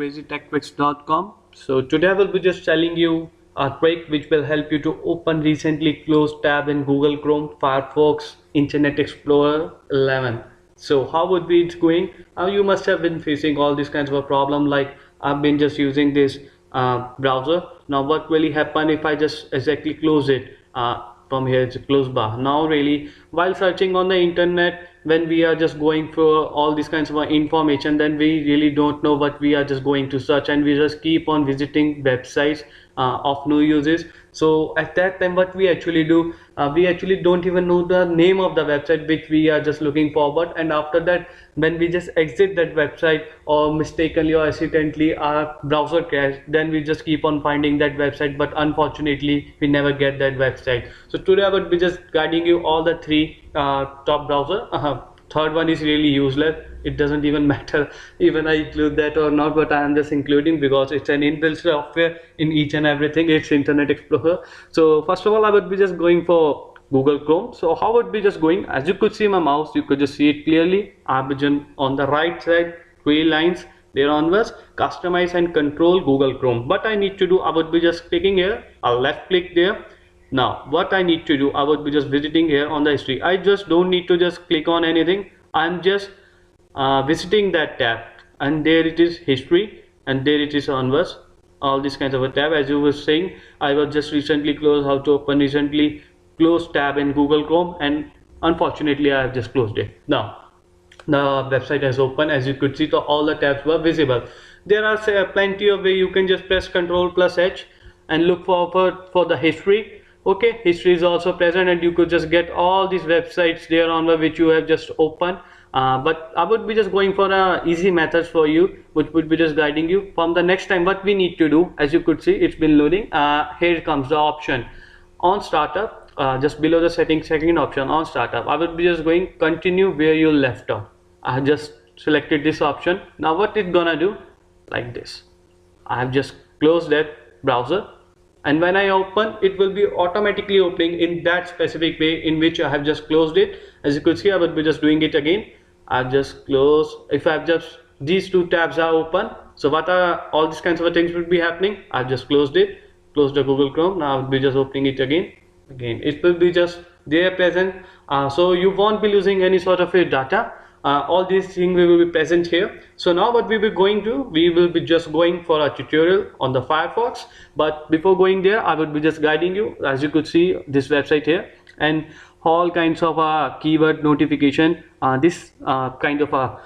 crazytechtricks.com. So today I will be just telling you a trick which will help you to open recently closed tab in Google Chrome, Firefox, Internet Explorer 11. So how would be it going? You must have been facing all these kinds of a problem, like I've been just using this browser. Now what really happen if I just exactly close it? From here it's a close bar. Now really while searching on the internet, when we are just going for all these kinds of information, then we really don't know what we are just going to search, and we just keep on visiting websites of no uses. So at that time what we actually do, we actually don't even know the name of the website which we are just looking forward, and after that when we just exit that website or mistakenly or accidentally our browser crash, then we just keep on finding that website, but unfortunately we never get that website. So today I would be just guiding you all the three top browser. Third one is really useless. It doesn't even matter even I include that or not, but I am just including because it's an inbuilt software in each and everything. It's Internet Explorer. So first of all I would be just going for Google Chrome. So how would be just going, as you could see my mouse, you could just see it clearly. I've been on the right side, three lines there onwards, customize and control Google Chrome. What I need to do, I would be just clicking here, I'll left click there. Now what I need to do, I would be just visiting here on the history. I just don't need to just click on anything. I'm just visiting that tab, and there it is history, and there it is onwards, all these kinds of a tab. As you were saying, I was just recently closed, how to open recently closed tab in Google Chrome, and unfortunately I have just closed it. Now the website has opened. As you could see, all the tabs were visible. There are plenty of way. You can just press Ctrl+H and look for the history. Okay, history is also present, and you could just get all these websites there on which you have just opened. But I would be just going for a easy methods for you, which would be just guiding you from the next time. What we need to do, as you could see, it's been loading. Here comes the option on startup, just below the settings, second option on startup. I would be just going continue where you left off. I have just selected this option. Now what it's gonna do, like this, I have just closed that browser, and when I open, it will be automatically opening in that specific way in which I have just closed it. As you could see, I would be just doing it again. I've just closed. If I've just, these two tabs are open, so what are all these kinds of things would be happening? I've just closed it, closed the Google Chrome. Now I'll be just opening it again. It will be just there present, so you won't be losing any sort of a data. All these things will be present here. So now what we will going to, we will be just going for a tutorial on the Firefox. But before going there, I would be just guiding you. As you could see, this website here, and all kinds of keyword notification, this kind of a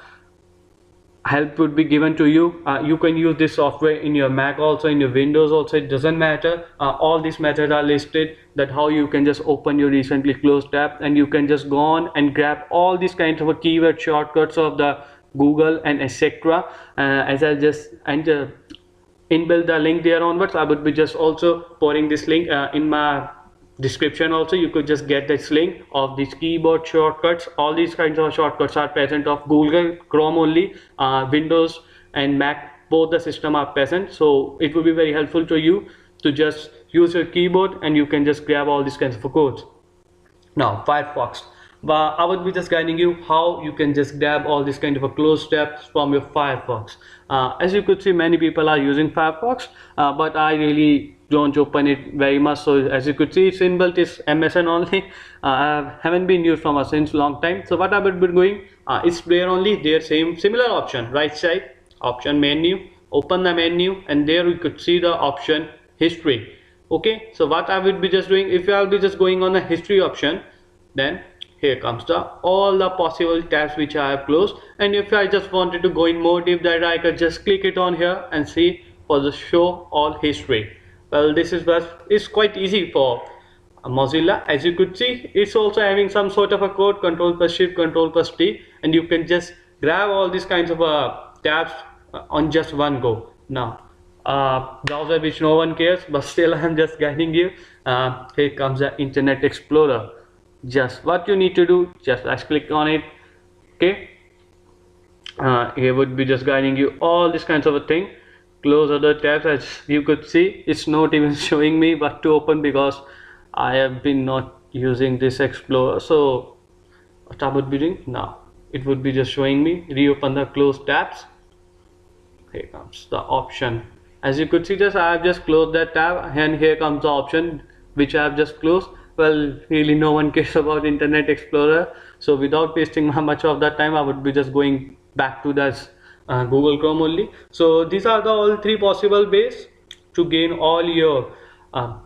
help would be given to you. You can use this software in your Mac also, in your Windows also, it doesn't matter. All these methods are listed, that how you can just open your recently closed tab, and you can just go on and grab all these kinds of keyword shortcuts of the Google and etc. As I just enter inbuilt the link there onwards, I would be just also pouring this link in my description also. You could just get this link of these keyboard shortcuts. All these kinds of shortcuts are present of Google Chrome only. Windows and Mac, both the system are present, so it will be very helpful to you to just use your keyboard, and you can just grab all these kinds of codes. Now Firefox, I would be just guiding you how you can just grab all these kind of a closed tabs from your Firefox. As you could see, many people are using Firefox, but I really don't open it very much. So as you could see, it's inbuilt, it's MSN only. I haven't been used from since long time. So what I would be doing, it's there only, there similar option, right side option menu, open the menu, and there we could see the option history. Okay, so what I would be just doing, if I'll be just going on the history option, then here comes the all the possible tabs which I have closed. And if I just wanted to go in more deep dive, I could just click it on here and see for the show all history. Well, this is it's quite easy for Mozilla. As you could see, it's also having some sort of a code, Ctrl+Shift, Ctrl+T, and you can just grab all these kinds of tabs on just one go. Now browser which no one cares, but still I'm just guiding you. Here comes the Internet Explorer. Just what you need to do, just click on it. Okay, here would be just guiding you all these kinds of a thing. Close other tabs. As you could see, it's not even showing me what to open because I have been not using this Explorer. So what I would be doing now, it would be just showing me reopen the closed tabs. here comes the option. As you could see, just I have just closed that tab, and here comes the option which I have just closed. Well, really no one cares about Internet Explorer, so without wasting much of that time, I would be just going back to this Google Chrome only. So these are the all three possible ways to gain all your uh,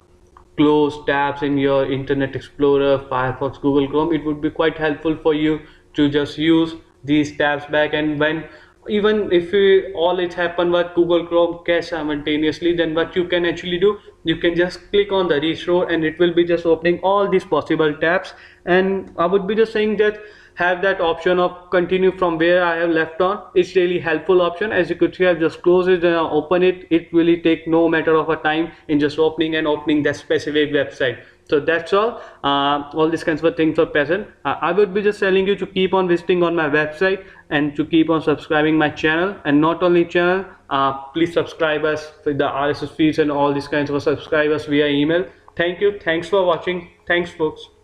close tabs in your Internet Explorer, Firefox, Google Chrome. It would be quite helpful for you to just use these tabs back, and when even if all it happen with Google Chrome cache simultaneously, then what you can actually do, you can just click on the restore and it will be just opening all these possible tabs. And I would be just saying that have that option of continue from where I have left on. It's really helpful option. As you could see, I've just closed it and open it. It really take no matter of a time in just opening that specific website. So that's all these kinds of things are present. I would be just telling you to keep on visiting on my website and to keep on subscribing my channel, and not only channel, please subscribe us with the RSS feeds and all these kinds of subscribers via email. Thank you. Thanks for watching. Thanks folks.